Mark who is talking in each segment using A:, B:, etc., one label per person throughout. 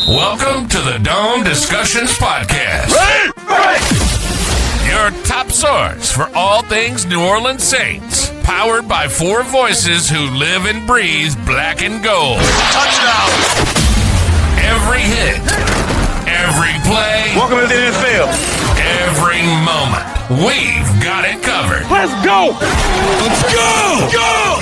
A: Welcome to the Dome Discussions Podcast. Your top source for all things New Orleans Saints. Powered by four voices who live and breathe black and gold. Touchdown! Every hit, every play.
B: Welcome to the NFL.
A: Every moment. We've got it covered.
B: Let's go! Let's go! Go!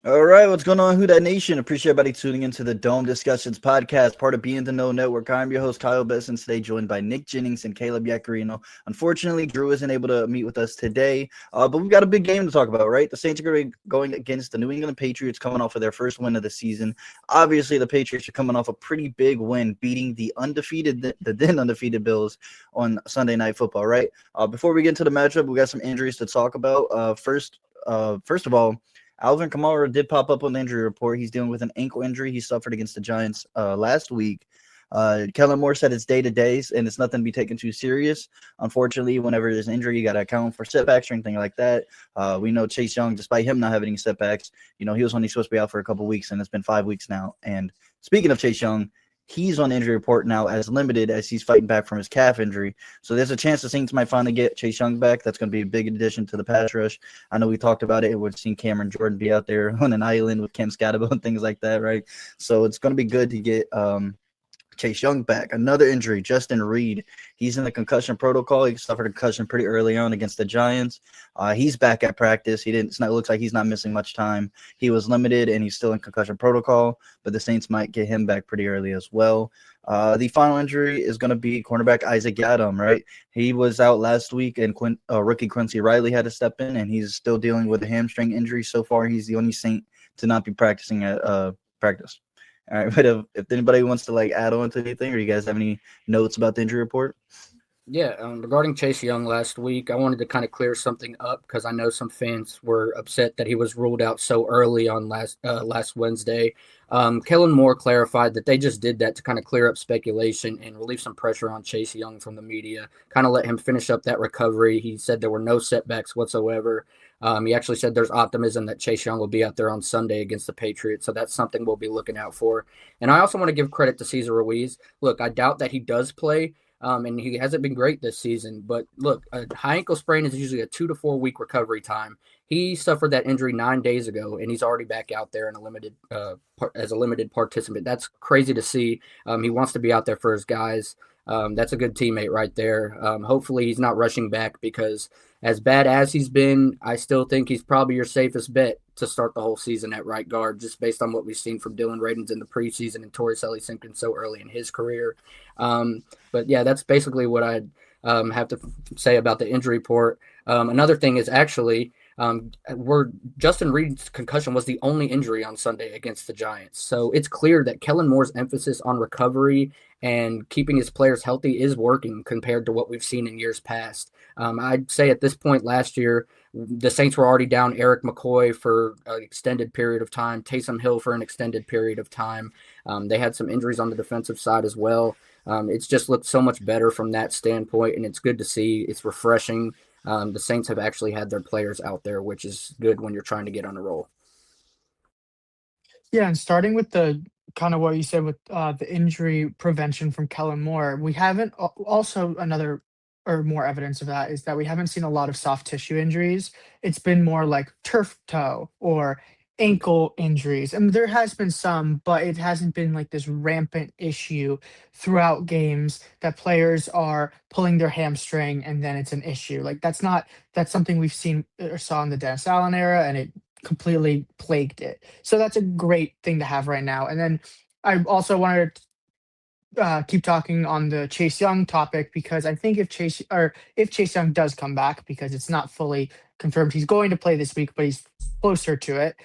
C: All right, what's going on, Who Dat Nation? Appreciate everybody tuning into the Dome Discussions Podcast, part of Be in the Know Network. I'm your host, Kyle Besson, today joined by Nick Jennings and Caleb Yacarino. Unfortunately, Drew isn't able to meet with us today, but we've got a big game to talk about, right? The Saints are going to be going against the New England Patriots, coming off of their first win of the season. Obviously, the Patriots are coming off a pretty big win, beating the then undefeated Bills on Sunday Night Football, right? Before we get into the matchup, we got some injuries to talk about. First of all, Alvin Kamara did pop up on the injury report. He's dealing with an ankle injury he suffered against the Giants last week. Kellen Moore said it's day-to-day, and it's nothing to be taken too serious. Unfortunately, whenever there's an injury, you got to account for setbacks or anything like that. We know Chase Young, despite him not having any setbacks, he was only supposed to be out for a couple weeks, and it's been 5 weeks now. And speaking of Chase Young, he's on the injury report now as limited as he's fighting back from his calf injury. So there's a chance the Saints might finally get Chase Young back. That's going to be a big addition to the pass rush. I know we talked about it. We've seen Cameron Jordan be out there on an island with Cam Scatterbo and things like that, right? So it's going to be good to get Chase Young back. Another injury, Justin Reed. He's in the concussion protocol. He suffered a concussion pretty early on against the Giants. He's back at practice. It looks like he's not missing much time. He was limited, and he's still in concussion protocol, but the Saints might get him back pretty early as well. The final injury is going to be cornerback Isaac Yiadom, right? He was out last week, and rookie Quincy Riley had to step in, and he's still dealing with a hamstring injury. So far, he's the only Saint to not be practicing at practice. All right, but if anybody wants to add on to anything, or you guys have any notes about the injury report?
D: Yeah, regarding Chase Young last week, I wanted to kind of clear something up because I know some fans were upset that he was ruled out so early on last Wednesday. Kellen Moore clarified that they just did that to kind of clear up speculation and relieve some pressure on Chase Young from the media, kind of let him finish up that recovery. He said there were no setbacks whatsoever. He actually said there's optimism that Chase Young will be out there on Sunday against the Patriots, so that's something we'll be looking out for. And I also want to give credit to Cesar Ruiz. Look, I doubt that he does play, and he hasn't been great this season. But look, a high ankle sprain is usually a 2 to 4 week recovery time. He suffered that injury 9 days ago, and he's already back out there in as a limited participant. That's crazy to see. He wants to be out there for his guys. That's a good teammate right there. Hopefully he's not rushing back because as bad as he's been, I still think he's probably your safest bet to start the whole season at right guard, just based on what we've seen from Dylan Radins in the preseason and Torricelli Simpkins so early in his career. But yeah, that's basically what I'd have to say about the injury report. Another thing is actually Justin Reed's concussion was the only injury on Sunday against the Giants. So it's clear that Kellen Moore's emphasis on recovery and keeping his players healthy is working compared to what we've seen in years past. I'd say at this point last year, the Saints were already down Eric McCoy for an extended period of time, Taysom Hill for an extended period of time. They had some injuries on the defensive side as well. It's just looked so much better from that standpoint, and it's good to see. It's refreshing. The Saints have actually had their players out there, which is good when you're trying to get on a roll.
E: Yeah, and starting with the kind of what you said with the injury prevention from Kellen Moore, we haven't also another or more evidence of that is that we haven't seen a lot of soft tissue injuries. It's been more like turf toe or ankle injuries. And there has been some, but it hasn't been like this rampant issue throughout games that players are pulling their hamstring and then it's an issue. That's something we've seen or saw in the Dennis Allen era, and it completely plagued it. So that's a great thing to have right now. And then I also wanted to keep talking on the Chase Young topic, because I think if Chase Young does come back, because it's not fully confirmed he's going to play this week, but he's closer to it.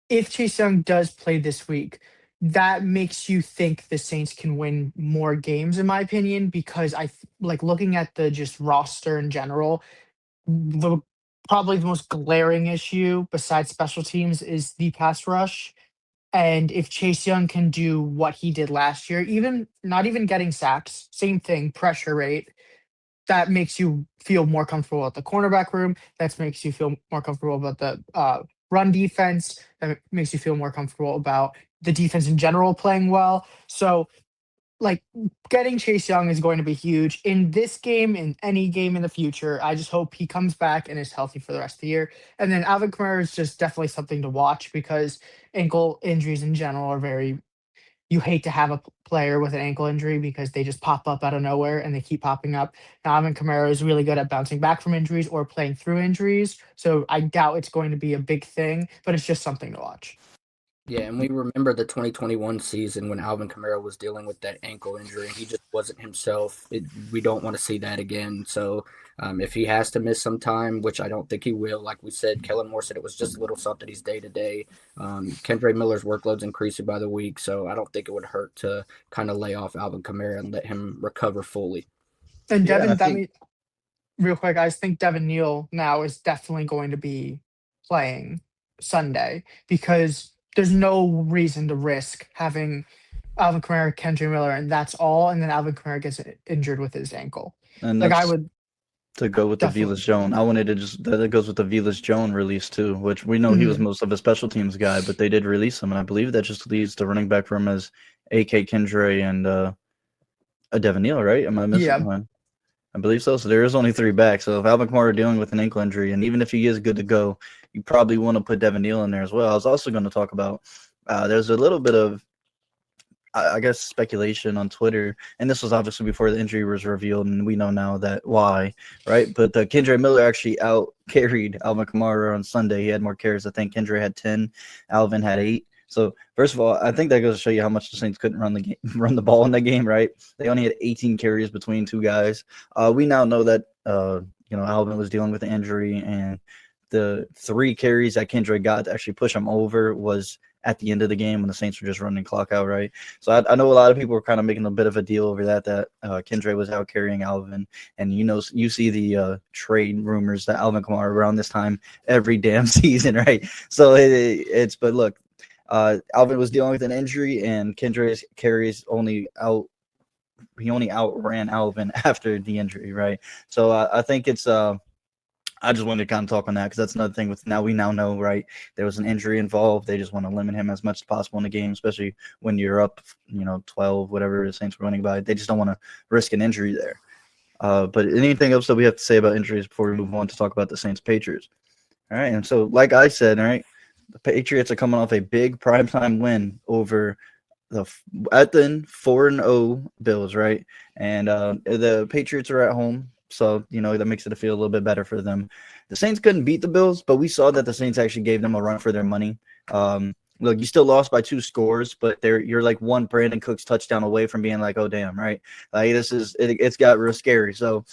E: If Chase Young does play this week, that makes you think the Saints can win more games, in my opinion, because looking at the just roster in general, probably the most glaring issue besides special teams is the pass rush. And if Chase Young can do what he did last year, even not even getting sacks, same thing, pressure rate, that makes you feel more comfortable at the cornerback room. That makes you feel more comfortable about the run defense that makes you feel more comfortable about the defense in general playing well. So, like, getting Chase Young is going to be huge in this game, in any game in the future. I just hope he comes back and is healthy for the rest of the year. And then Alvin Kamara is just definitely something to watch because ankle injuries in general are very, you hate to have a player with an ankle injury because they just pop up out of nowhere and they keep popping up. Now, Alvin Kamara is really good at bouncing back from injuries or playing through injuries. So I doubt it's going to be a big thing, but it's just something to watch.
D: Yeah, and we remember the 2021 season when Alvin Kamara was dealing with that ankle injury. He just wasn't himself. We don't want to see that again. So if he has to miss some time, which I don't think he will, like we said, Kellen Moore said it was just a little something. He's day to day. Kendre Miller's workload's increasing by the week, so I don't think it would hurt to kind of lay off Alvin Kamara and let him recover fully.
E: And
C: Yeah, and I
E: Devin,
C: think
E: real quick, I just think Devin Neal now is definitely going to be playing Sunday because there's no reason to risk having Alvin Kamara, Kendrick Miller, and that's all. And then Alvin Kamara gets injured with his ankle.
C: and
E: Like, I
C: that's
E: would
C: to go with the
E: definitely.
C: Velas Jones. I wanted to just that goes with the Velas Jones release too, which we know he was
E: Mhm.
C: most of a special teams guy, but they did release him, and I believe that just leaves the running back room as AK Kendre and a Devin Neal, right? Am I missing
E: Yeah.
C: one? I believe so. So there is only 3 backs. So if Alvin Kamara dealing with an ankle injury, and even if he is good to go, you probably want to put Devin Neal in there as well. I was also going to talk about there's a little bit of I guess speculation on Twitter, and this was obviously before the injury was revealed, and we know now that why, right? But Kendra Miller actually out carried Alvin Kamara on Sunday. He had more carries. I think Kendra had 10, Alvin had 8. So first of all, I think that goes to show you how much the Saints couldn't run the game, run the ball in that game, right? They only had 18 carries between 2 guys. We now know that Alvin was dealing with an injury, and the 3 carries that Kendra got to actually push him over was at the end of the game when the Saints were just running clock out, right? So I know a lot of people were kind of making a bit of a deal over that Kendra was out carrying Alvin, and you see the trade rumors that Alvin Kamara around this time every damn season, right? So but look, Alvin was dealing with an injury, and Kendra's carries only outran Alvin after the injury, right? So I think it's I just wanted to kind of talk on that because that's another thing with we now know, right? There was an injury involved. They just want to limit him as much as possible in the game, especially when you're up, 12, whatever the Saints were running by. They just don't want to risk an injury there. But anything else that we have to say about injuries before we move on to talk about the Saints Patriots? All right. And so, like I said, all right, the Patriots are coming off a big primetime win over the 4-0 Bills, right? And the Patriots are at home. So, that makes it feel a little bit better for them. The Saints couldn't beat the Bills, but we saw that the Saints actually gave them a run for their money. Look, you still lost by 2 scores, but you're like one Brandon Cooks touchdown away from being like, oh, damn, right? Like, it's got real scary. So,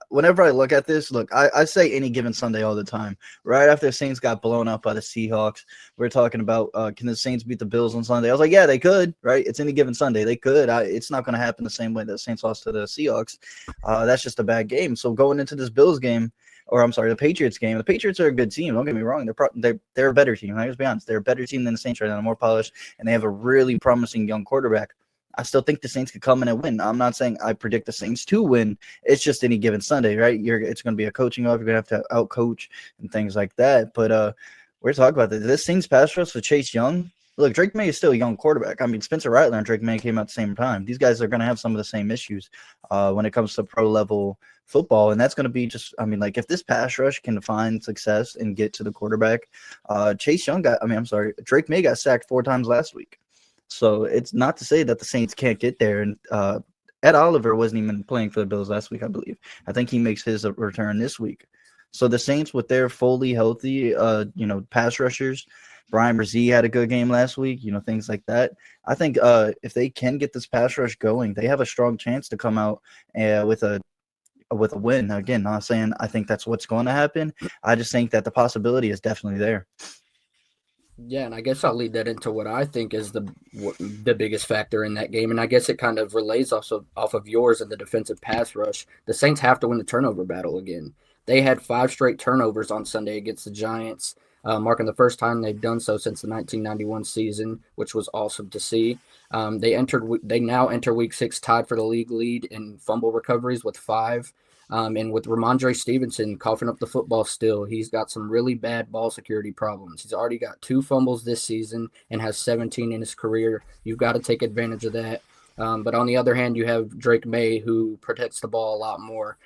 C: whenever I look at this, I say any given Sunday all the time. Right after the Saints got blown up by the Seahawks, we're talking about can the Saints beat the Bills on Sunday? I was like, yeah, they could, right? It's any given Sunday. They could. It's not going to happen the same way that the Saints lost to the Seahawks. That's just a bad game. So going into this Bills game, or I'm sorry, the Patriots game, the Patriots are a good team. Don't get me wrong. They're a better team. Let's be honest. They're a better team than the Saints right now. They're more polished, and they have a really promising young quarterback. I still think the Saints could come in and win. I'm not saying I predict the Saints to win. It's just any given Sunday, right? It's going to be a coaching off. You're going to have to out-coach and things like that. But we're talking about this Saints pass rush with Chase Young. Look, Drake Maye is still a young quarterback. I mean, Spencer Rattler and Drake Maye came out at the same time. These guys are going to have some of the same issues when it comes to pro-level football, and that's going to be if this pass rush can find success and get to the quarterback, Drake Maye got sacked 4 times last week. So it's not to say that the Saints can't get there. And Ed Oliver wasn't even playing for the Bills last week, I believe. I think he makes his return this week. So the Saints, with their fully healthy, pass rushers, Brian Brzee had a good game last week, things like that. I think if they can get this pass rush going, they have a strong chance to come out with a win. Again, not saying I think that's what's going to happen. I just think that the possibility is definitely there.
D: Yeah, and I guess I'll lead that into what I think is the biggest factor in that game, and I guess it kind of relays also off of yours in the defensive pass rush. The Saints have to win the turnover battle again. They had 5 straight turnovers on Sunday against the Giants, marking the first time they've done so since the 1991 season, which was awesome to see. They now enter Week 6 tied for the league lead in fumble recoveries with 5. And with Ramondre Stevenson coughing up the football still, he's got some really bad ball security problems. He's already got 2 fumbles this season and has 17 in his career. You've got to take advantage of that. But on the other hand, you have Drake Maye, who protects the ball a lot more.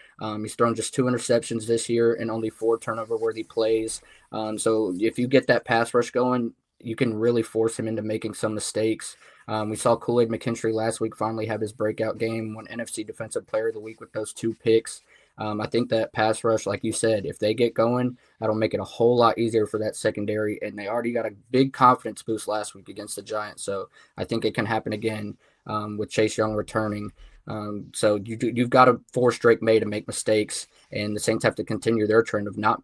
D: He's thrown just 2 interceptions this year and only 4 turnover-worthy plays. So if you get that pass rush going, you can really force him into making some mistakes. We saw Kool-Aid McKinstry last week finally have his breakout game, won NFC Defensive Player of the Week with those 2 picks. I think that pass rush, like you said, if they get going, that'll make it a whole lot easier for that secondary. And they already got a big confidence boost last week against the Giants. So I think it can happen again with Chase Young returning. So you've got to force Drake Maye to make mistakes, and the Saints have to continue their trend of not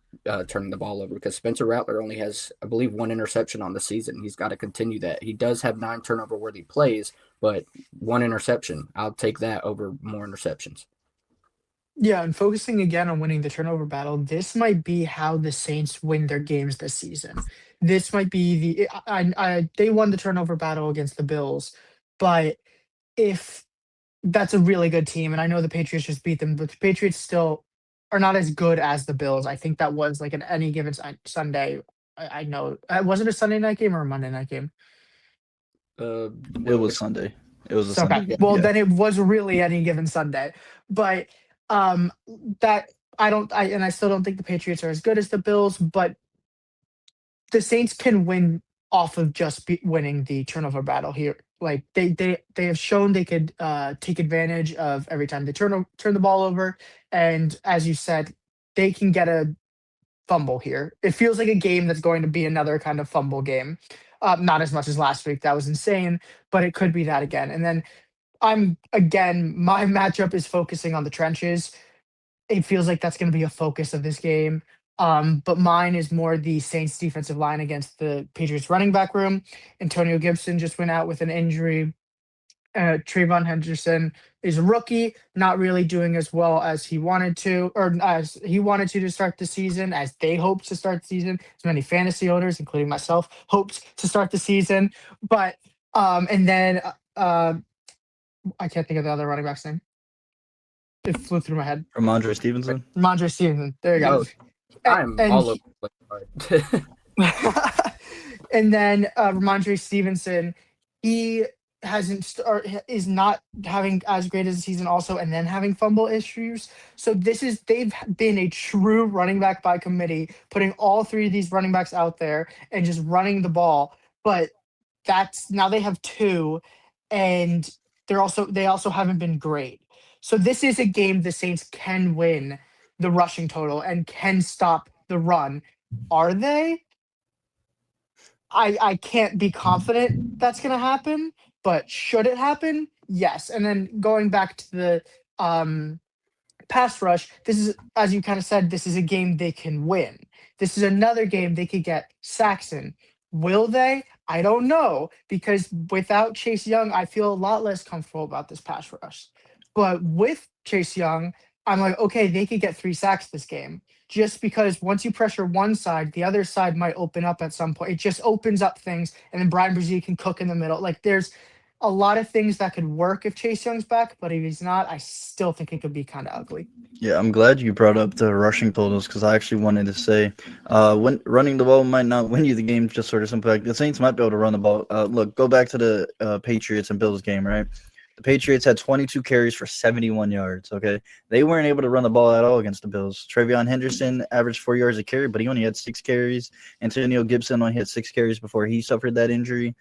D: turning the ball over, because Spencer Rattler only has, I believe, 1 interception on the season. He's got to continue that. He does have 9 turnover-worthy plays, but 1 interception. I'll take that over more interceptions.
E: Yeah, and focusing again on winning the turnover battle, this might be how the Saints win their games this season. This might be they won the turnover battle against the Bills, but if that's a really good team, and I know the Patriots just beat them, but the Patriots still are not as good as the Bills. I think that was like an any given Sunday. I know. Was it a Sunday night game or a Monday night game?
C: It was Sunday. It was a
E: Okay.
C: Sunday game.
E: Well,
C: Yeah.
E: then it was really any given Sunday. But that I still don't think the Patriots are as good as the Bills, but the Saints can win off of just winning the turnover battle here. Like they have shown they could take advantage of every time they turn the ball over, and as you said, they can get a fumble here. It feels like a game that's going to be another kind of fumble game. Not as much as last week. That was insane, but it could be that again. And then my matchup is focusing on the trenches. It feels like that's going to be a focus of this game. But mine is more the Saints defensive line against the Patriots running back room. Antonio Gibson just went out with an injury. Trayvon Henderson is a rookie, not really doing as well as he wanted to, or as he wanted to start the season, as they hoped to start the season. As many fantasy owners, including myself, hoped to start the season. But and then I can't think of the other running back's name. It flew through my head.
C: Ramondre Stevenson.
E: Ramondre Stevenson. There you go.
D: I'm all over the place.
E: And then Ramondre Stevenson, he is not having as great as a season also, and then having fumble issues. So they've been a true running back by committee, putting all 3 of these running backs out there and just running the ball. But now they have 2, and they also haven't been great. So this is a game the Saints can win the rushing total and can stop the run. Are they? I can't be confident that's going to happen, but should it happen? Yes. And then going back to the pass rush, this is, as you kind of said, this is a game they can win. This is another game they could get sacks in. Will they? I don't know, because without Chase Young, I feel a lot less comfortable about this pass rush. But with Chase Young, I'm like, okay, they could get 3 sacks this game. Just because once you pressure one side, the other side might open up at some point. It just opens up things, and then Brian Brzee can cook in the middle. Like, there's a lot of things that could work if Chase Young's back, but if he's not, I still think it could be kind of ugly.
C: Yeah, I'm glad you brought up the rushing totals, because I actually wanted to say when running the ball might not win you the game, just sort of simple. Like, the Saints might be able to run the ball. Look, go back to the Patriots and Bills game, right? The Patriots had 22 carries for 71 yards, okay? They weren't able to run the ball at all against the Bills. Trayvon Henderson averaged 4 yards a carry, but he only had 6 carries. Antonio Gibson only had 6 carries before he suffered that injury.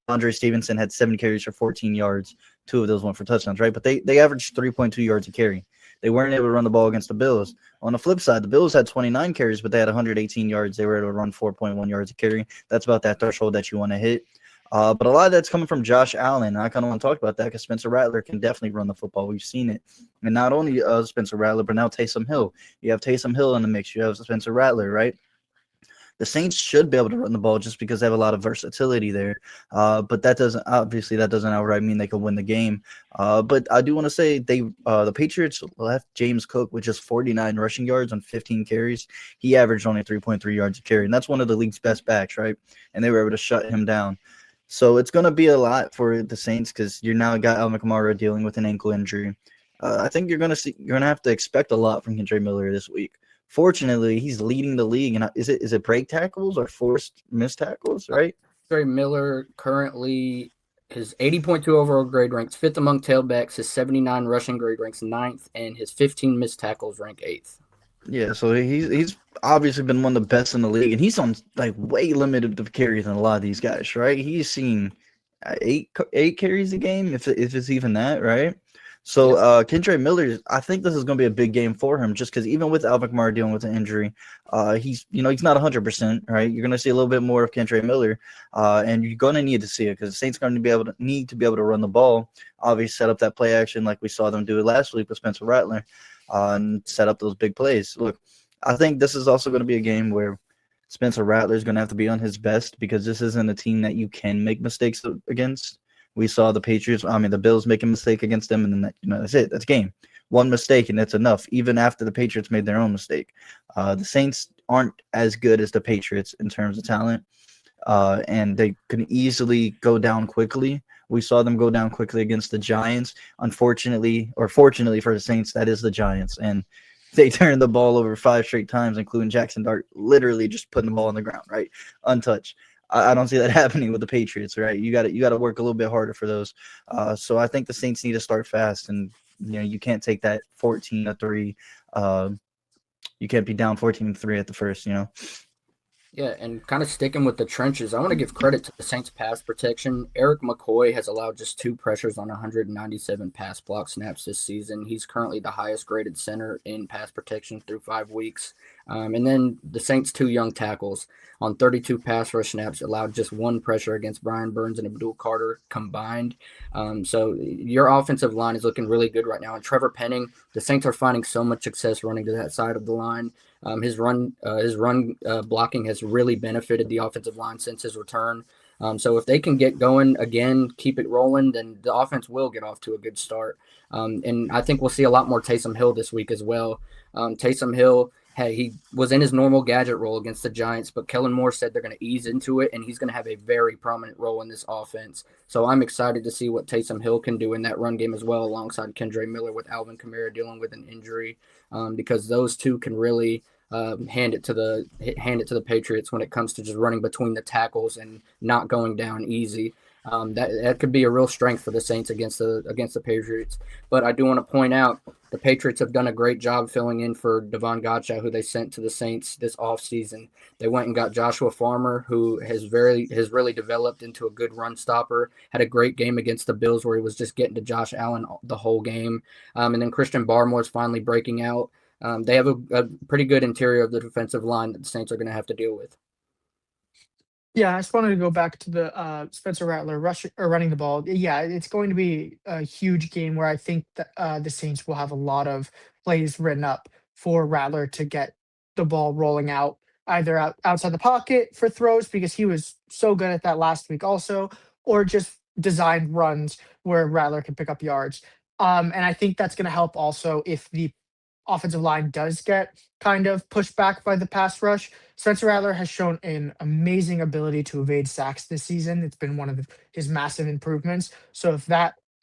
C: Andre Stevenson had 7 carries for 14 yards. 2 of those went for touchdowns, right? But they averaged 3.2 yards a carry. They weren't able to run the ball against the Bills. On the flip side, the Bills had 29 carries, but they had 118 yards. They were able to run 4.1 yards a carry. That's about that threshold that you want to hit. But a lot of that's coming from Josh Allen. I kind of want to talk about that because Spencer Rattler can definitely run the football. We've seen it. And not only Spencer Rattler, but now Taysom Hill. You have Taysom Hill in the mix. You have Spencer Rattler, right? The Saints should be able to run the ball just because they have a lot of versatility there. But that doesn't outright mean they can win the game. But I do want to say the Patriots left James Cook with just 49 rushing yards on 15 carries. He averaged only 3.3 yards a carry, and that's one of the league's best backs, right? And they were able to shut him down. So it's going to be a lot for the Saints because you now got Alvin Kamara dealing with an ankle injury. I think you're gonna have to expect a lot from Kendra Miller this week. Fortunately, he's leading the league, and is it break tackles or forced missed tackles, right?
D: Trey Miller currently his 80.2 overall grade ranks fifth among tailbacks. His 79 rushing grade ranks ninth, and his 15 missed tackles rank eighth.
C: Yeah, so he's obviously been one of the best in the league, and he's on like way limited of carries than a lot of these guys, right? He's seen eight carries a game, if it's even that, right? So Kendra Miller, I think this is going to be a big game for him, just because even with Alvin Kamara dealing with an injury, he's not 100%, right? You're going to see a little bit more of Kendra Miller, and you're going to need to see it because the Saints going to need to be able to run the ball, obviously set up that play action like we saw them do it last week with Spencer Rattler, and set up those big plays. Look, I think this is also going to be a game where Spencer Rattler is going to have to be on his best because this isn't a team that you can make mistakes against. We saw the Bills make a mistake against them, and then that's it. That's game. One mistake, and that's enough, even after the Patriots made their own mistake. The Saints aren't as good as the Patriots in terms of talent, and they can easily go down quickly. We saw them go down quickly against the Giants. Unfortunately, or fortunately for the Saints, that is the Giants, and they turned the ball over 5 straight times, including Jackson Dart literally just putting the ball on the ground, right, untouched. I don't see that happening with the Patriots, right? You got to work a little bit harder for those. So I think the Saints need to start fast, and you can't take that 14-3. You can't be down 14-3 at the first.
D: Yeah, and kind of sticking with the trenches, I want to give credit to the Saints pass protection. Eric McCoy has allowed just 2 pressures on 197 pass block snaps this season. He's currently the highest graded center in pass protection through 5 weeks. And then the Saints' 2 young tackles on 32 pass rush snaps allowed just 1 pressure against Brian Burns and Abdul Carter combined. So your offensive line is looking really good right now. And Trevor Penning, the Saints are finding so much success running to that side of the line. His run blocking has really benefited the offensive line since his return. So if they can get going again, keep it rolling, then the offense will get off to a good start. And I think we'll see a lot more Taysom Hill this week as well. Taysom Hill, he was in his normal gadget role against the Giants, but Kellen Moore said they're going to ease into it, and he's going to have a very prominent role in this offense. So I'm excited to see what Taysom Hill can do in that run game as well, alongside Kendra Miller with Alvin Kamara dealing with an injury, because those two can really hand it to the Patriots when it comes to just running between the tackles and not going down easy. That could be a real strength for the Saints against the Patriots. But I do want to point out the Patriots have done a great job filling in for Devon Godchaux, who they sent to the Saints this offseason. They went and got Joshua Farmer, who has really developed into a good run stopper. Had a great game against the Bills where he was just getting to Josh Allen the whole game. And then Christian Barmore is finally breaking out. They have a pretty good interior of the defensive line that the Saints are going to have to deal with.
E: Yeah, I just wanted to go back to the Spencer Rattler running the ball. Yeah, it's going to be a huge game where I think that the Saints will have a lot of plays written up for Rattler to get the ball rolling out, either outside the pocket for throws because he was so good at that last week also, or just designed runs where Rattler can pick up yards. And I think that's going to help also if the offensive line does get kind of pushed back by the pass rush. Spencer Rattler has shown an amazing ability to evade sacks this season. It's been one of his massive improvements. So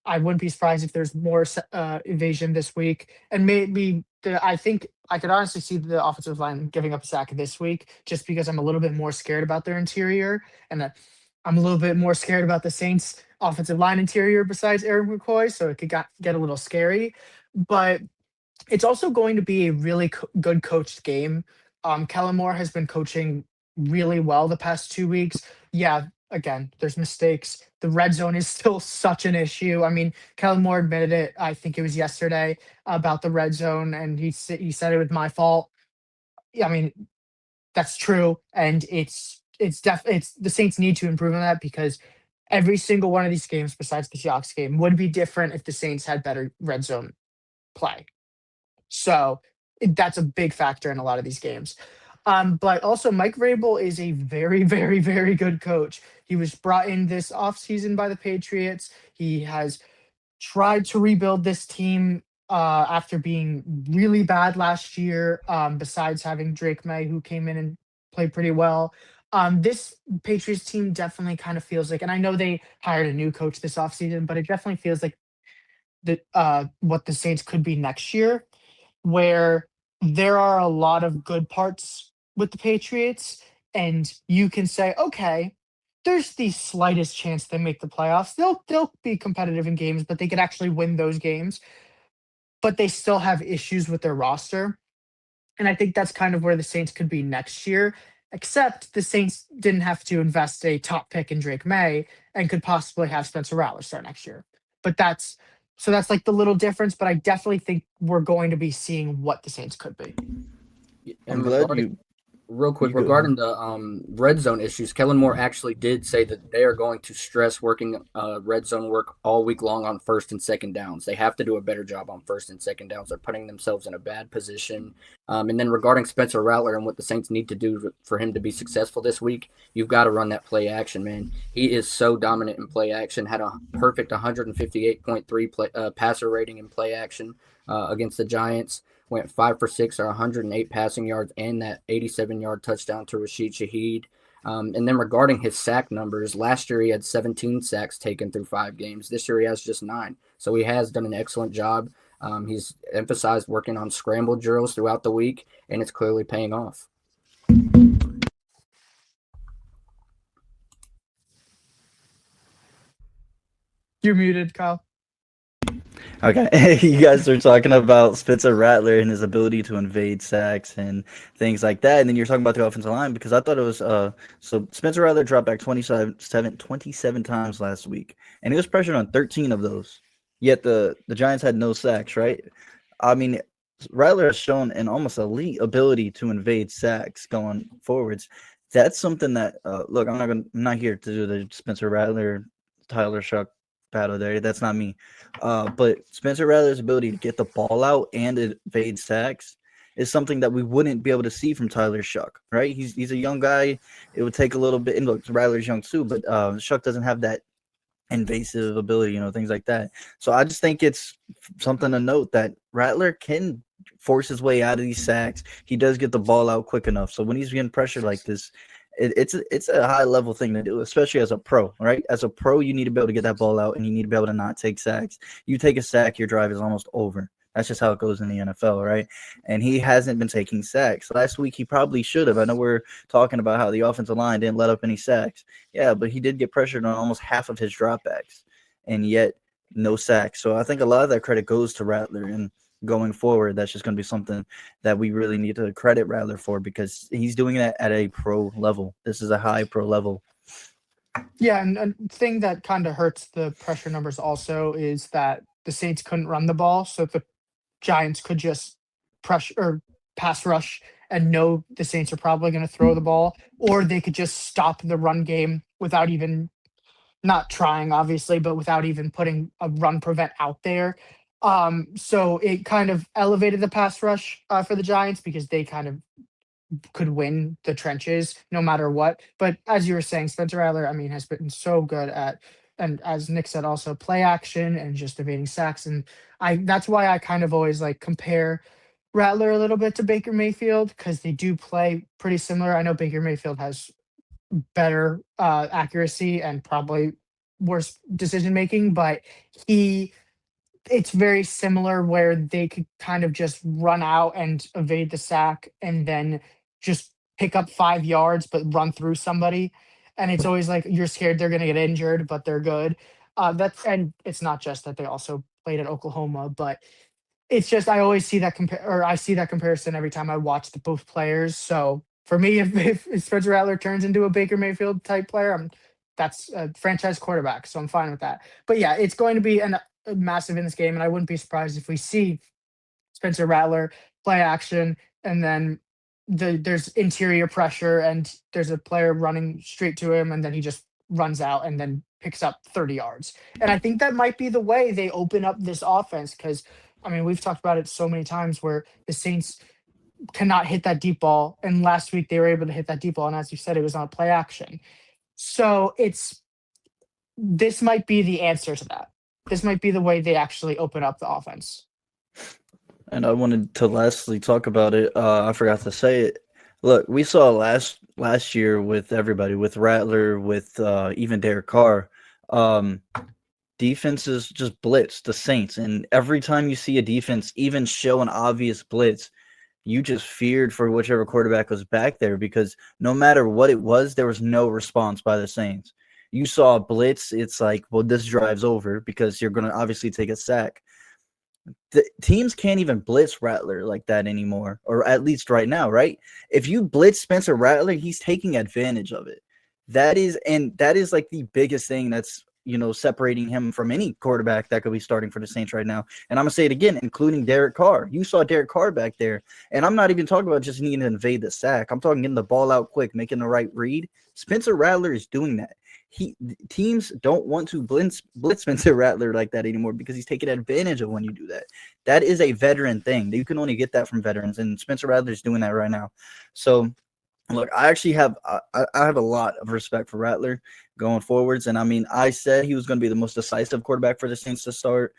E: I wouldn't be surprised if there's more evasion this week. And maybe I think I could honestly see the offensive line giving up a sack this week just because I'm a little bit more scared about their interior. And I'm a little bit more scared about the Saints offensive line interior besides Eric McCoy. So it could get a little scary. But it's also going to be a really good coached game. Kellen Moore has been coaching really well the past 2 weeks. Yeah, again, there's mistakes. The red zone is still such an issue. I mean, Kellen Moore admitted it, I think it was yesterday, about the red zone, and he said it was my fault. I mean, that's true, and it's the Saints need to improve on that because every single one of these games, besides the Seahawks game, would be different if the Saints had better red zone play. So that's a big factor in a lot of these games. But also, Mike Vrabel is a very, very, very good coach. He was brought in this offseason by the Patriots. He has tried to rebuild this team after being really bad last year, besides having Drake Maye, who came in and played pretty well. This Patriots team definitely kind of feels like, and I know they hired a new coach this offseason, but it definitely feels like what the Saints could be next year, where there are a lot of good parts with the Patriots, and you can say, okay, there's the slightest chance they make the playoffs. They'll be competitive in games, but they could actually win those games. But they still have issues with their roster. And I think that's kind of where the Saints could be next year, except the Saints didn't have to invest a top pick in Drake May and could possibly have Spencer Rattler start next year. But that's like the little difference. But I definitely think we're going to be seeing what the Saints could be.
C: I'm
D: And
C: glad you
D: real quick,
C: you go.
D: regarding the red zone issues, Kellen Moore actually did say that they are going to stress working red zone work all week long on first and second downs. They have to do a better job on first and second downs. They're putting themselves in a bad position. And then regarding Spencer Rattler and what the Saints need to do for him to be successful this week, you've got to run that play action, man. He is so dominant in play action, had a perfect 158.3 passer rating in play action against the Giants. Went 5 for 6 or 108 passing yards and that 87-yard touchdown to Rashid Shaheed. And then regarding his sack numbers, last year he had 17 sacks taken through 5 games. This year he has just 9. So he has done an excellent job. He's emphasized working on scramble drills throughout the week, and it's clearly paying off.
E: You're muted, Kyle.
C: Okay, you guys are talking about Spencer Rattler and his ability to invade sacks and things like that, and then you're talking about the offensive line because I thought it was so Spencer Rattler dropped back 27 times last week, and he was pressured on 13 of those. Yet the Giants had no sacks, right? I mean, Rattler has shown an almost elite ability to invade sacks going forwards. That's something that look, I'm not here to do the Spencer Rattler, Tyler Shuck battle there. That's not me. But Spencer Rattler's ability to get the ball out and evade sacks is something that we wouldn't be able to see from Tyler Shuck, right? He's a young guy. It would take a little bit. And look, Rattler's young too, but Shuck doesn't have that invasive ability, things like that. So I just think it's something to note that Rattler can force his way out of these sacks. He does get the ball out quick enough. So when he's getting pressured like this, it's a high level thing to do, especially as a pro, right? As a pro, you need to be able to get that ball out and you need to be able to not take sacks. You take a sack, your drive is almost over. That's just how it goes in the NFL, right? And he hasn't been taking sacks. Last week, he probably should have. I know we're talking about how the offensive line didn't let up any sacks. Yeah, but he did get pressured on almost half of his dropbacks, and yet no sacks. So I think a lot of that credit goes to Rattler. And going forward, that's just going to be something that we really need to credit Rattler for because he's doing that at a pro level. This is a high pro level.
E: Yeah, and a thing that kind of hurts the pressure numbers also is that the Saints couldn't run the ball, so the Giants could just pressure or pass rush and know the Saints are probably going to throw the ball, or they could just stop the run game without even not trying, obviously, but without even putting a run prevent out there. So it kind of elevated the pass rush for the Giants because they kind of could win the trenches no matter what. But as you were saying, Spencer Rattler, I mean, has been so good at, and as Nick said, also play action and just evading sacks. And that's why I kind of always like compare Rattler a little bit to Baker Mayfield because they do play pretty similar. I know Baker Mayfield has better accuracy and probably worse decision making, but it's very similar where they could kind of just run out and evade the sack and then just pick up 5 yards but run through somebody. And it's always like you're scared they're going to get injured, but they're good. And it's not just that they also played at Oklahoma, but it's just I always see that I see that comparison every time I watch both players. So for me, if Spencer Rattler turns into a Baker Mayfield type player, that's a franchise quarterback, so I'm fine with that. But yeah, it's going to be a massive in this game, and I wouldn't be surprised if we see Spencer Rattler play action, and then there's interior pressure, and there's a player running straight to him, and then he just runs out and then picks up 30 yards. And I think that might be the way they open up this offense because, I mean, we've talked about it so many times where the Saints cannot hit that deep ball, and last week they were able to hit that deep ball, and as you said, it was on a play action. So this might be the answer to that. This might be the way they actually open up the offense.
C: And I wanted to lastly talk about it. I forgot to say it. Look, we saw last year with everybody, with Rattler, with even Derek Carr. defenses just blitz the Saints, and every time you see a defense even show an obvious blitz, you just feared for whichever quarterback was back there because no matter what it was, there was no response by the Saints. You saw a blitz, it's like, well, this drive's over because you're going to obviously take a sack. The teams can't even blitz Rattler like that anymore, or at least right now, right? If you blitz Spencer Rattler, he's taking advantage of it. That is like the biggest thing that's, separating him from any quarterback that could be starting for the Saints right now. And I'm going to say it again, including Derek Carr. You saw Derek Carr back there. And I'm not even talking about just needing to invade the sack. I'm talking getting the ball out quick, making the right read. Spencer Rattler is doing that. Teams don't want to blitz Spencer Rattler like that anymore because he's taking advantage of when you do that. That is a veteran thing. You can only get that from veterans, and Spencer Rattler is doing that right now. So, look, I actually have I have a lot of respect for Rattler going forwards, and I mean, I said he was going to be the most decisive quarterback for the Saints to start.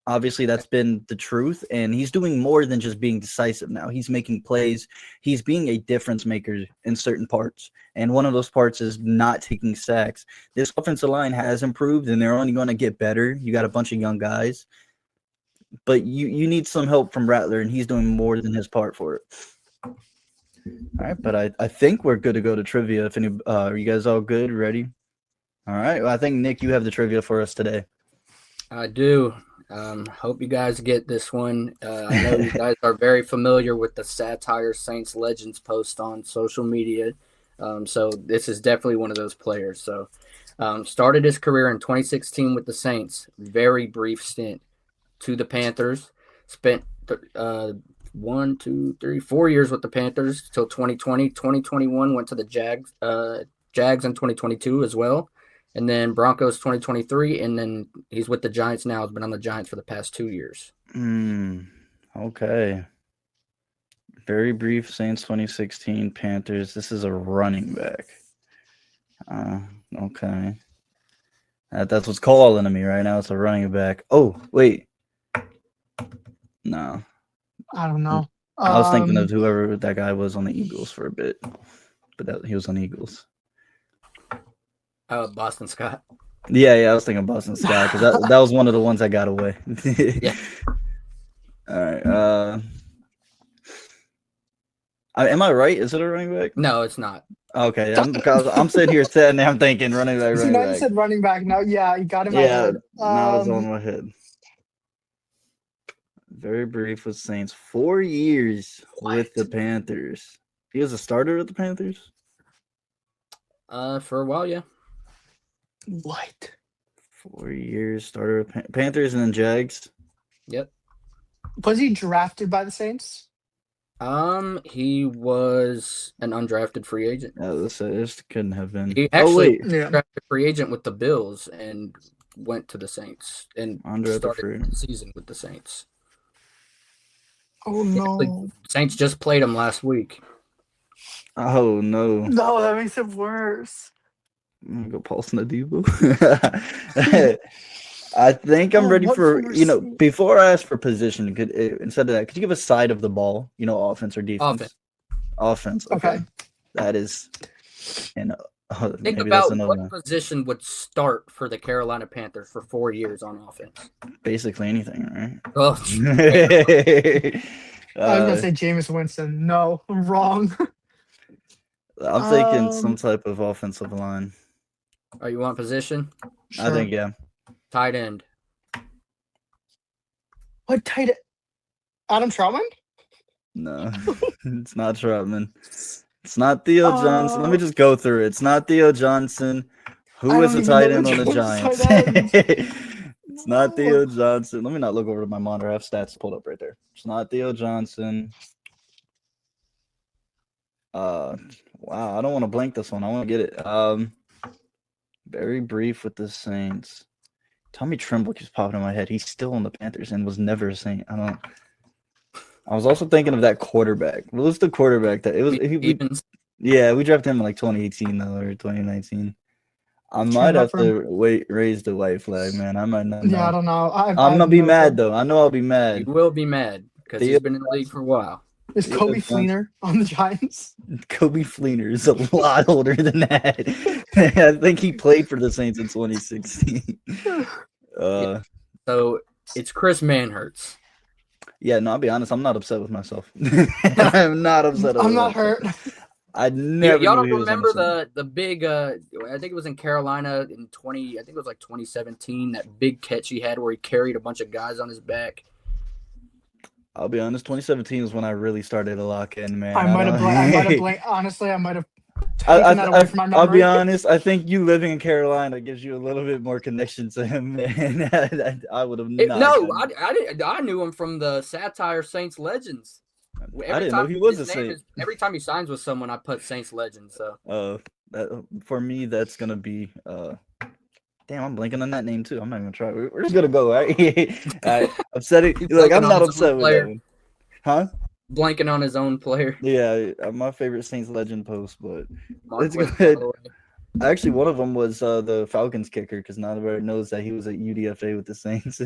C: Obviously, that's been the truth, and he's doing more than just being decisive now. He's making plays. He's being a difference maker in certain parts, and one of those parts is not taking sacks. This offensive line has improved, and they're only going to get better. You got a bunch of young guys, but you need some help from Rattler, and he's doing more than his part for it. All right, but I think we're good to go to trivia. If any, are you guys all good? Ready? All right. Well, I think, Nick, you have the trivia for us today.
D: I do. Hope you guys get this one. I know you guys are very familiar with the Satire Saints Legends post on social media. So this is definitely one of those players. So started his career in 2016 with the Saints. Very brief stint to the Panthers. Spent 4 years with the Panthers till 2020. 2021 went to the Jags in 2022 as well. And then Broncos 2023, and then he's with the Giants now. Has been on the Giants for the past 2 years.
C: Okay. Very brief Saints 2016, Panthers. This is a running back. Okay. That's what's calling to me right now. It's a running back. Oh, wait. No.
E: I don't know.
C: I was thinking of whoever that guy was on the Eagles for a bit, but he was on the Eagles.
D: Boston Scott.
C: Yeah, I was thinking Boston Scott because that was one of the ones that got away.
D: Yeah.
C: All right. Am I right? Is it a running back?
D: No, it's not.
C: Okay, I'm sitting here sitting there. I'm thinking running back.
E: See, now you said running back. No, yeah, you got him.
C: Yeah, now it's on my head. Very brief with Saints. 4 years with the Panthers. He was a starter with the Panthers?
D: For a while, yeah.
E: What?
C: 4 years, starter with Panthers and then Jags?
D: Yep.
E: Was he drafted by the Saints?
D: He was an undrafted free agent.
C: This couldn't have been.
D: He actually drafted free agent with the Bills and went to the Saints and started the season with the Saints.
E: Oh, no.
D: The Saints just played him last week.
C: Oh, no.
E: No, that makes it worse.
C: I'm going to go Paulson Adebo. I think I'm ready for, before I ask for position, instead of that, could you give a side of the ball, offense or defense? Offense. Okay. That is,
D: think about what position would start for the Carolina Panthers for 4 years on offense.
C: Basically anything, right?
D: Oh,
E: I was going to say Jameis Winston. No, I'm wrong.
C: I'm thinking some type of offensive line.
D: Oh, you want position?
C: Sure. I think, yeah.
D: Tight end.
E: What tight end? Adam Troutman?
C: No, it's not Troutman. It's not Theo Johnson. Let me just go through it. It's not Theo Johnson. Who is the tight end on the Giants? It's not Theo Johnson. Let me not look over to my monitor. I have stats pulled up right there. It's not Theo Johnson. Wow, I don't want to blank this one. I want to get it. Very brief with the Saints. Tommy Tremble keeps popping in my head. He's still on the Panthers and was never a Saint. I was also thinking of that quarterback. What was the quarterback that it was? We drafted him in like 2018 though, or 2019. I might have to raise the white flag, man. I might not.
E: Yeah, I don't know.
C: I'm gonna be mad though. I know I'll be mad.
D: You will be mad because he's been in the league for a while.
E: Is Kobe Fleener on the Giants?
C: Kobe Fleener is a lot older than that. I think he played for the Saints in 2016.
D: Yeah. So it's Chris Manhertz.
C: Yeah, no, I'll be honest. I'm not upset with myself. I'm not upset with
E: I'm not
C: myself.
E: hurt.
C: I never
D: Y'all
C: knew
D: don't
C: he was on the
D: remember
C: Saints.
D: the big I think it was in Carolina in 20 I think it was like 2017, that big catch he had where he carried a bunch of guys on his back.
C: I'll be honest. 2017 is when I really started to lock in, man.
E: I
C: I
E: might have
C: don't.
E: blanked. Honestly, I might have taken that away from my
C: I'll be
E: memory.
C: honest. I think you living in Carolina gives you a little bit more connection to him, man. I would have not
D: No,
C: gotten.
D: I knew him from the satire Saints Legends.
C: I
D: Every
C: didn't know
D: time
C: he was
D: his
C: a
D: name
C: Saint.
D: is every time he signs with someone, I put Saints Legends. So
C: For me, that's gonna be Damn, I'm blanking on that name too. I'm not even gonna try. We're just gonna go. All right. All right. Upset it.
D: he's
C: Like
D: blanking
C: I'm
D: on
C: not
D: his own
C: upset with that
D: player.
C: one. Huh?
D: Blanking on his own player.
C: Yeah, my favorite Saints legend post, but let's go
D: Marquez
C: ahead.
D: Callaway.
C: Actually, one of them was the Falcons kicker because not everybody knows that he was at UDFA with the Saints.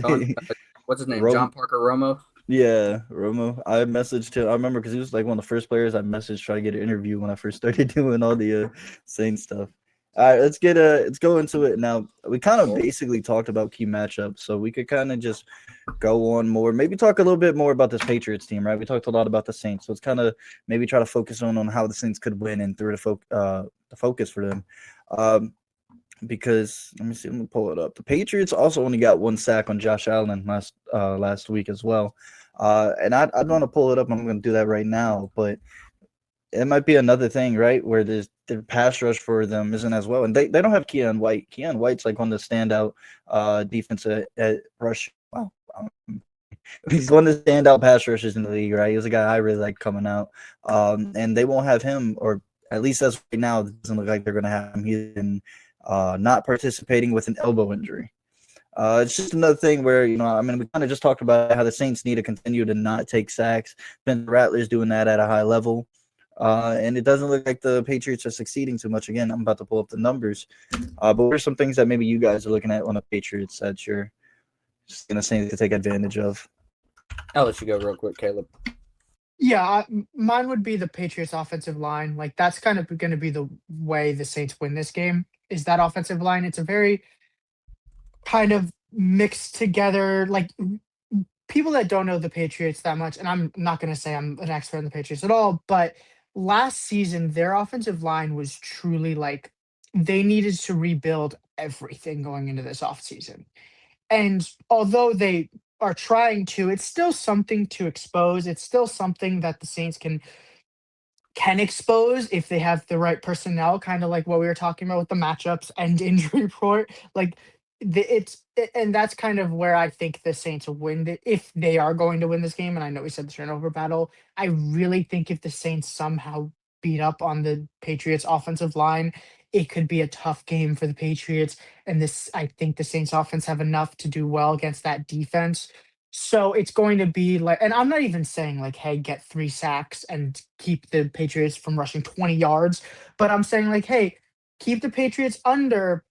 D: What's his name?
C: Rom-
D: John Parker Romo.
C: yeah, Romo. I messaged him. I remember because he was like one of the first players I messaged try to get an interview when I first started doing all the Saints stuff. All right, let's go into it now. We kind of basically talked about key matchups, so we could kind of just go on more. Maybe talk a little bit more about this Patriots team, right? We talked a lot about the Saints, so it's kind of maybe try to focus on how the Saints could win and through the focus for them. Because let me see, let me pull it up. The Patriots also only got one sack on Josh Allen last week as well. And I want to pull it up. I'm going to do that right now, but it might be another thing, right? Where the pass rush for them isn't as well, and they don't have Keon White. Keon White's like one of the standout defense at rush. Wow. He's one of the standout pass rushers in the league, right? He was a guy I really like coming out. And they won't have him, or at least as right now, it doesn't look like they're going to have him. He's in, not participating with an elbow injury. It's just another thing where, we kind of just talked about how the Saints need to continue to not take sacks. Ben Rattler's doing that at a high level. And it doesn't look like the Patriots are succeeding too much. Again, I'm about to pull up the numbers. But what are some things that maybe you guys are looking at on the Patriots that you're just going to say to take advantage of?
D: I'll let you go real quick, Caleb.
E: Yeah, mine would be the Patriots offensive line. Like that's kind of going to be the way the Saints win this game is that offensive line. It's a very kind of mixed together, like people that don't know the Patriots that much, and I'm not going to say I'm an expert on the Patriots at all, but last season their offensive line was truly like they needed to rebuild everything going into this offseason. And although they are trying to, it's still something to expose. It's still something that the Saints can expose if they have the right personnel, kind of like what we were talking about with the matchups and injury report. Like and that's kind of where I think the Saints will win if they are going to win this game. And I know we said the turnover battle. I really think if the Saints somehow beat up on the Patriots offensive line, it could be a tough game for the Patriots. And I think the Saints offense have enough to do well against that defense. So it's going to be like, and I'm not even saying like, hey, get 3 sacks and keep the Patriots from rushing 20 yards, but I'm saying like, hey, keep the Patriots under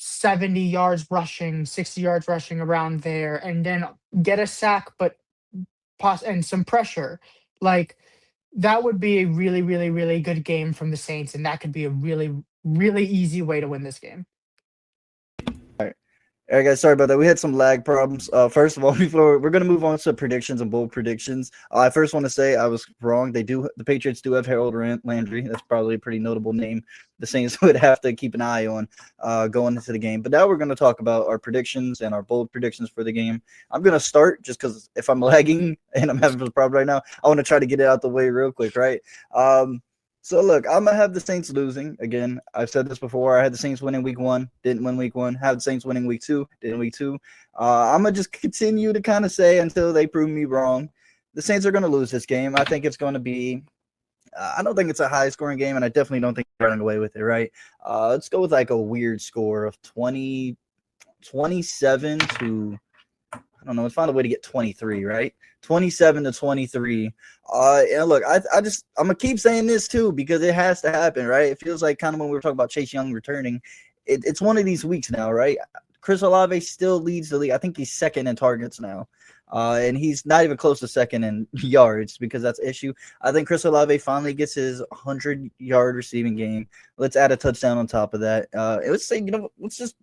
E: 70 yards rushing, 60 yards rushing around there, and then get a sack, but and some pressure. Like that would be a really, really, really good game from the Saints, and that could be a really, really easy way to win this game.
C: All right, guys, sorry about that. We had some lag problems. First of all, before we're going to move on to predictions and bold predictions, I first want to say I was wrong. The Patriots do have Harold Landry. That's probably a pretty notable name. The Saints would have to keep an eye on going into the game. But now we're going to talk about our predictions and our bold predictions for the game. I'm going to start just because if I'm lagging and I'm having a problem right now, I want to try to get it out the way real quick, right? So, look, I'm going to have the Saints losing. Again, I've said this before. I had the Saints winning week 1, didn't win week 1. Had the Saints winning week 2, didn't week 2. I'm going to just continue to kind of say until they prove me wrong. The Saints are going to lose this game. I think it's going to be I don't think it's a high-scoring game, and I definitely don't think they're running away with it, right? Let's go with like a weird score of 27 to – I don't know. Let's find a way to get 23, right? 27-23. And look, I'm gonna keep saying this too because it has to happen, right? It feels like kind of when we were talking about Chase Young returning, it's one of these weeks now, right? Chris Olave still leads the league. I think he's second in targets now. And he's not even close to second in yards because that's the issue. I think Chris Olave finally gets his 100-yard receiving game. Let's add a touchdown on top of that. Let's say, let's just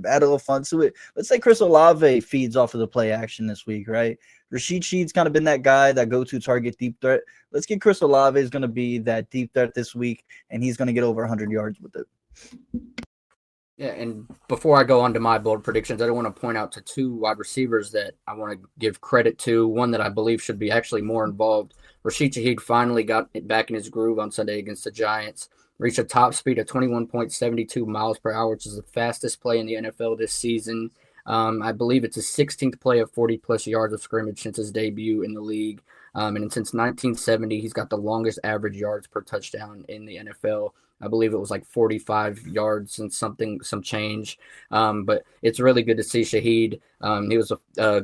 C: add a little fun to it. Let's say Chris Olave feeds off of the play action this week, right? Rashid Shaheed's kind of been that guy, that go-to target deep threat. Let's get Chris Olave is going to be that deep threat this week, and he's going to get over 100 yards with it.
D: Yeah, and before I go on to my bold predictions, I do want to point out to two wide receivers that I want to give credit to. One that I believe should be actually more involved. Rashid Shaheed finally got it back in his groove on Sunday against the Giants. Reached a top speed of 21.72 miles per hour, which is the fastest play in the NFL this season. I believe it's his 16th play of 40-plus yards of scrimmage since his debut in the league. And since 1970, he's got the longest average yards per touchdown in the NFL. I believe it was like 45 yards and some change. But it's really good to see Shaheed. He was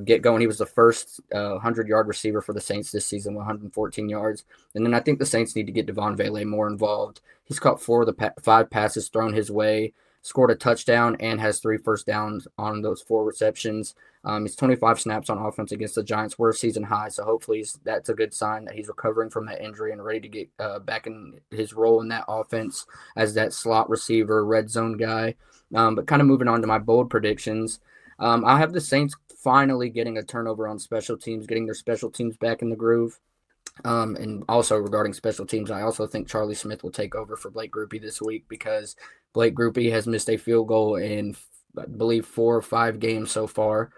D: get going. He was the first 100-yard receiver for the Saints this season, 114 yards. And then I think the Saints need to get Devon Vele more involved. He's caught 4 of the 5 passes thrown his way, scored a touchdown, and has 3 first downs on those 4 receptions. His 25 snaps on offense against the Giants were season high, so hopefully that's a good sign that he's recovering from that injury and ready to get back in his role in that offense as that slot receiver, red zone guy. But kind of moving on to my bold predictions, I have the Saints finally getting a turnover on special teams, getting their special teams back in the groove. And also regarding special teams, I also think Charlie Smith will take over for Blake Grupe this week because Blake Grupe has missed a field goal in, I believe, 4 or 5 games so far.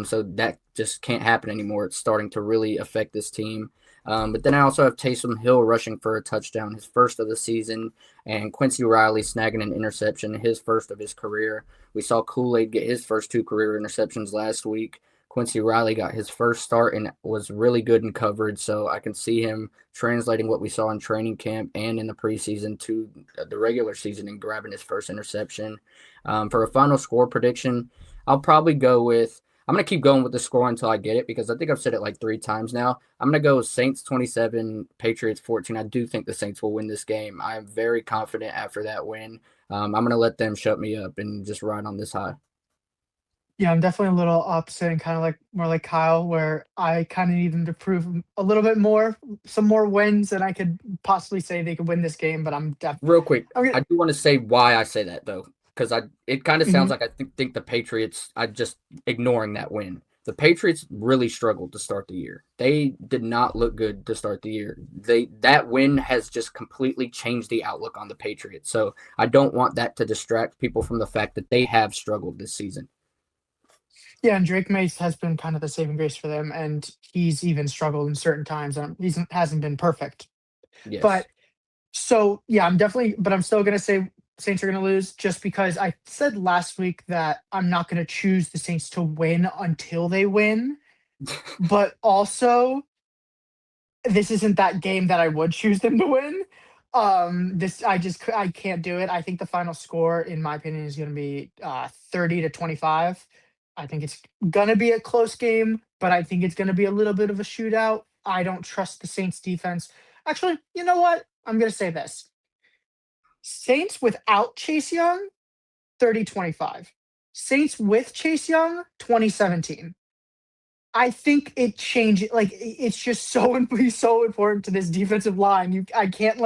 D: So that just can't happen anymore. It's starting to really affect this team. But then I also have Taysom Hill rushing for a touchdown, his first of the season, and Quincy Riley snagging an interception, his first of his career. We saw Kool-Aid get his first 2 career interceptions last week. Quincy Riley got his first start and was really good in coverage, so I can see him translating what we saw in training camp and in the preseason to the regular season and grabbing his first interception. For a final score prediction, I'll probably go with – I'm going to keep going with the score until I get it because I think I've said it like 3 times now. I'm going to go with Saints 27, Patriots 14. I do think the Saints will win this game. I am very confident after that win. I'm going to let them shut me up and just ride on this high.
E: Yeah, I'm definitely a little opposite and kind of like more like Kyle, where I kind of need them to prove a little bit more, some more wins, and I could possibly say they could win this game. But I'm definitely
D: real quick. I do want to say why I say that though, because it kind of sounds like I think the Patriots. I just ignoring that win. The Patriots really struggled to start the year. They did not look good to start the year. That win has just completely changed the outlook on the Patriots. So I don't want that to distract people from the fact that they have struggled this season.
E: Yeah, and Drake Maye has been kind of the saving grace for them, and he's even struggled in certain times. He hasn't been perfect.
D: Yes.
E: But so, yeah, I'm still going to say Saints are going to lose just because I said last week that I'm not going to choose the Saints to win until they win. But also, this isn't that game that I would choose them to win. I can't do it. I think the final score, in my opinion, is going to be 30-25. I think it's going to be a close game, but I think it's going to be a little bit of a shootout. I don't trust the Saints defense. Actually, you know what? I'm going to say this. Saints without Chase Young, 30-25. Saints with Chase Young, 2017. I think it changes. Like, it's just so important to this defensive line. I can't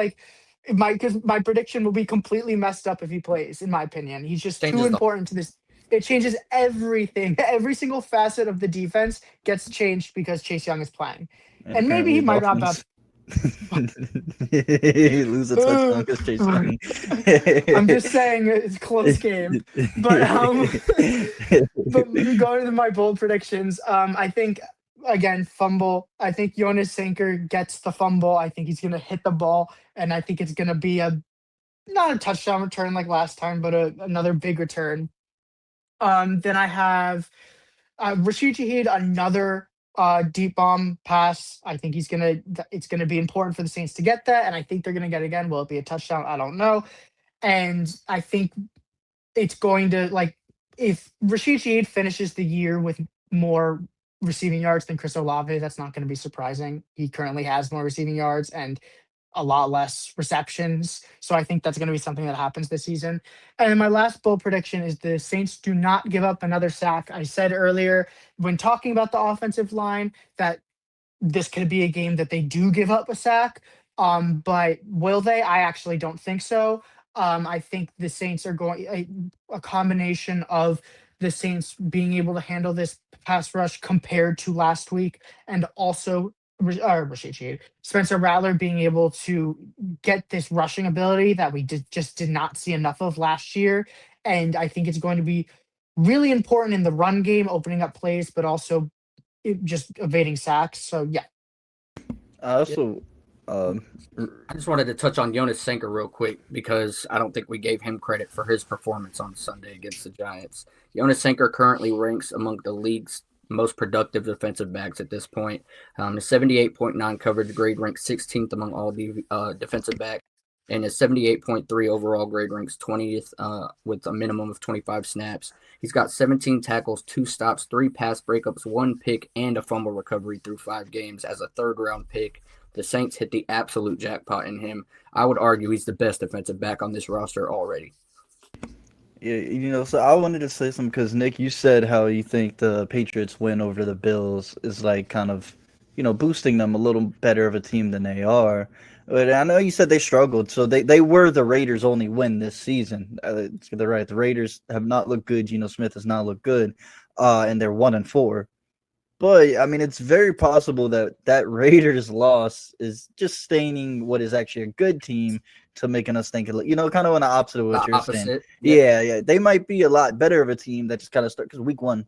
E: because my prediction will be completely messed up if he plays. In my opinion, he's just too important to this. It changes everything. Every single facet of the defense gets changed because Chase Young is playing, and maybe he might not.
C: Lose a touchdown because Chase Young.
E: I'm just saying it's a close game, but going to my bold predictions, I think again fumble. I think Jonas Sanker gets the fumble. I think he's going to hit the ball, and I think it's going to be not a touchdown return like last time, but another big return. Then I have Rashid Shaheed, another deep bomb pass. I think it's gonna be important for the Saints to get that, and I think they're gonna get it again. Will it be a touchdown? I don't know. And I think it's going to if Rashid Shaheed finishes the year with more receiving yards than Chris Olave, that's not going to be surprising. He currently has more receiving yards, and a lot less receptions. So I think that's going to be something that happens this season. And my last bold prediction is the Saints do not give up another sack. I said earlier when talking about the offensive line that this could be a game that they do give up a sack. But will they? I actually don't think so. I think the Saints are going a combination of the Saints being able to handle this pass rush compared to last week, and also Rashid Shaheed, Spencer Rattler being able to get this rushing ability that we just did not see enough of last year. And I think it's going to be really important in the run game, opening up plays, but also just evading sacks. So yeah.
C: I also,
D: I just wanted to touch on Jonas Sanker real quick because I don't think we gave him credit for his performance on Sunday against the Giants. Jonas Sanker currently ranks among the league's most productive defensive backs at this point. The 78.9 coverage grade ranks 16th among all the defensive backs, and his 78.3 overall grade ranks 20th with a minimum of 25 snaps. He's got 17 tackles, 2 stops, 3 pass breakups, 1 pick, and a fumble recovery through 5 games as a third-round pick. The Saints hit the absolute jackpot in him. I would argue he's the best defensive back on this roster already.
C: Yeah, so I wanted to say something because, Nick, you said how you think the Patriots win over the Bills is like kind of, boosting them a little better of a team than they are. But I know you said they struggled, so they were the Raiders' only win this season. They're right. The Raiders have not looked good. Geno Smith has not looked good, and they're 1-4. But I mean, it's very possible that Raiders loss is just staining what is actually a good team to making us think, kind of on the opposite of what you're saying. Yeah. They might be a lot better of a team that just kind of start because week one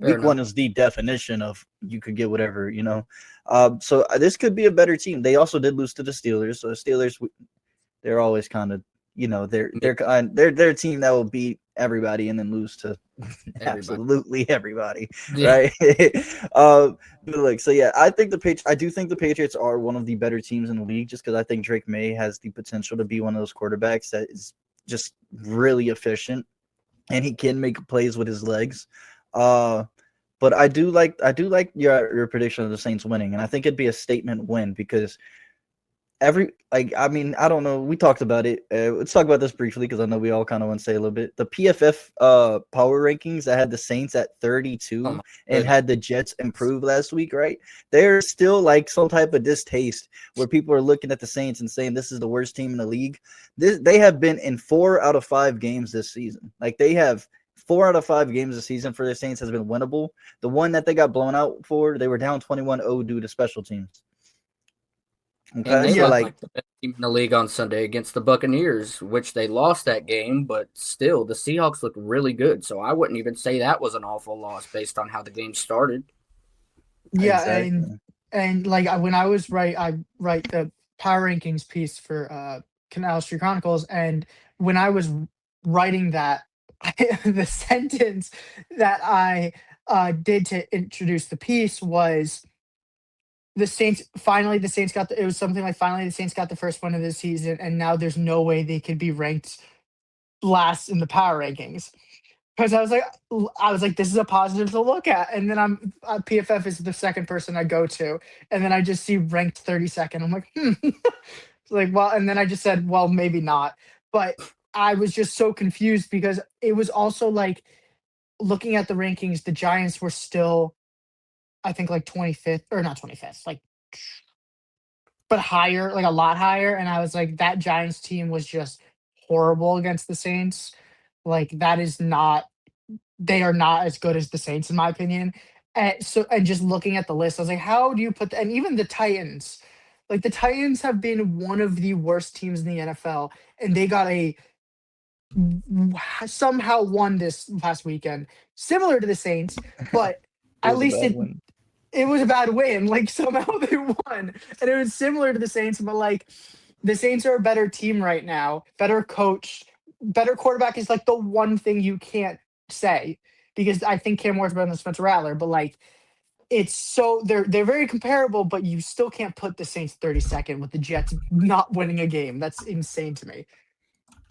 C: is the definition of you could get whatever, So this could be a better team. They also did lose to the Steelers. So the Steelers, they're always kind of, they're a team that will beat everybody and then lose to absolutely everybody, right? But look, so yeah, I do think the Patriots are one of the better teams in the league just because I think Drake Maye has the potential to be one of those quarterbacks that is just really efficient and he can make plays with his legs. But I do like your prediction of the Saints winning, and I think it'd be a statement win because I don't know. We talked about it. Let's talk about this briefly because I know we all kind of want to say a little bit. The PFF power rankings that had the Saints at 32 and had the Jets improve last week, right? There's still like some type of distaste where people are looking at the Saints and saying this is the worst team in the league. They have been in 4 out of 5 games this season. Like they have 4 out of 5 games this season for the Saints has been winnable. The one that they got blown out for, they were down 21-0 due to special teams.
D: Okay, and they looked like the best team in the league on Sunday against the Buccaneers, which they lost that game, but still the Seahawks looked really good. So I wouldn't even say that was an awful loss based on how the game started.
E: Yeah, exactly. and like when I was I write the power rankings piece for Canal Street Chronicles, and when I was writing that, the sentence that I did to introduce the piece was the Saints got it was something like finally the Saints got the first one of the season, and now there's no way they could be ranked last in the power rankings. Because I was like, this is a positive to look at, and then PFF is the second person I go to, and then I just see ranked 32nd. I'm like, like, well, and then I just said, well, maybe not, but I was just so confused because it was also like looking at the rankings, the Giants were still, I think, like 25th or not 25th, like, but higher, like a lot higher. And I was like, that Giants team was just horrible against the Saints. Like they are not as good as the Saints in my opinion. And just looking at the list, I was like, how do you put and even the Titans, like the Titans have been one of the worst teams in the NFL, and they got somehow won this past weekend, similar to the Saints, but at least it was a bad win. Like somehow they won, and it was similar to the Saints, but like the Saints are a better team right now, better coached, better quarterback is like the one thing you can't say because I think Cam Ward's better than Spencer Rattler, but like it's so they're very comparable, but you still can't put the Saints 32nd with the Jets not winning a game. That's insane to me.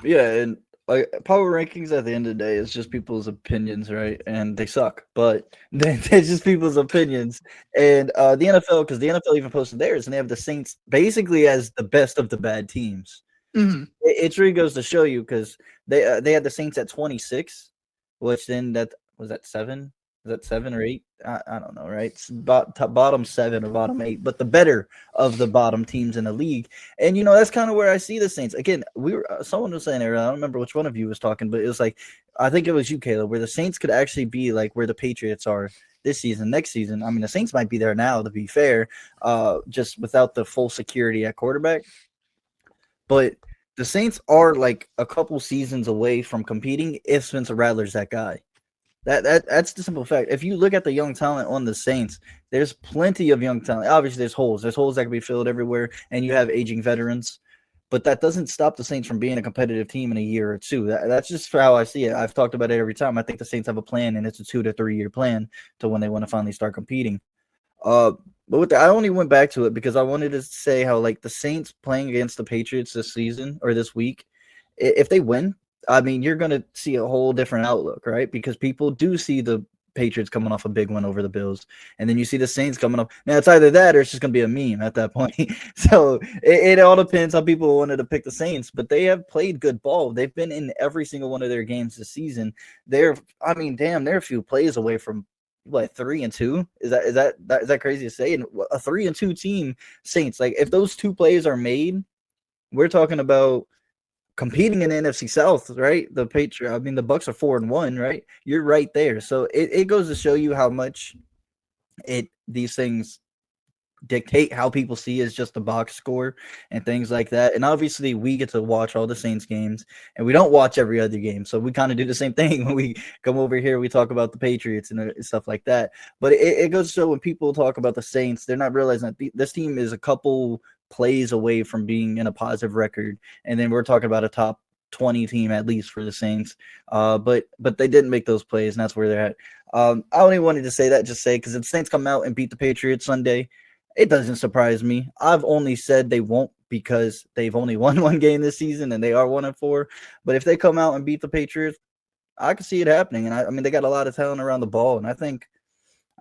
C: Yeah, and like power rankings at the end of the day is just people's opinions, right? And they suck, but they're just people's opinions. And the NFL, because the NFL even posted theirs, and they have the Saints basically as the best of the bad teams.
E: Mhm.
C: It really goes to show you because they had the Saints at 26, which then that was that 7. Is that 7 or 8? I don't know, right? It's bottom 7 or bottom 8, but the better of the bottom teams in the league. And that's kind of where I see the Saints. Again, we were someone was saying earlier, I don't remember which one of you was talking, but it was like I think it was you, Caleb, where the Saints could actually be like where the Patriots are this season, next season. I mean, the Saints might be there now, to be fair, just without the full security at quarterback. But the Saints are like a couple seasons away from competing if Spencer Rattler's that guy. That's the simple fact. If you look at the young talent on the Saints, there's plenty of young talent. Obviously, there's holes. There's holes that can be filled everywhere, and you have aging veterans. But that doesn't stop the Saints from being a competitive team in a year or two. That's just how I see it. I've talked about it every time. I think the Saints have a plan, and it's a 2 to 3 year plan to when they want to finally start competing. But with I only went back to it because I wanted to say how like the Saints playing against the Patriots this season or this week, if they win, I mean you're gonna see a whole different outlook, right? Because people do see the Patriots coming off a big one over the Bills, and then you see the Saints coming up. Now it's either that or it's just gonna be a meme at that point. So it all depends how people wanted to pick the Saints, but they have played good ball. They've been in every single one of their games this season. They're a few plays away from what 3-2 is that crazy to say? And a 3-2 team, Saints, like if those two plays are made, we're talking about competing in the NFC South, right? The Bucks are 4-1, right? You're right there. So it goes to show you how much these things dictate how people see as just a box score and things like that. And obviously we get to watch all the Saints games and we don't watch every other game. So we kind of do the same thing when we come over here, we talk about the Patriots and stuff like that. But it goes to show when people talk about the Saints, they're not realizing that this team is a couple plays away from being in a positive record. And then we're talking about a top 20 team at least for the Saints. But they didn't make those plays and that's where they're at. I only wanted to say that because if the Saints come out and beat the Patriots Sunday, it doesn't surprise me. I've only said they won't because they've only won one game this season and they are 1-4. But if they come out and beat the Patriots, I can see it happening. And I mean, they got a lot of talent around the ball, and I think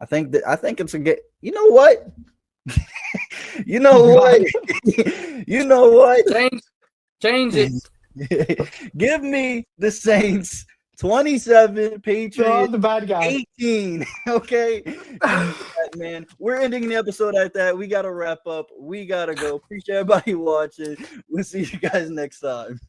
C: it's a get. You know what? You know what? You know what?
D: Change it.
C: Give me the Saints 27, Patriots
E: the bad guy.
C: 18. Okay, man. We're ending the episode at that. We gotta wrap up. We gotta go. Appreciate everybody watching. We'll see you guys next time.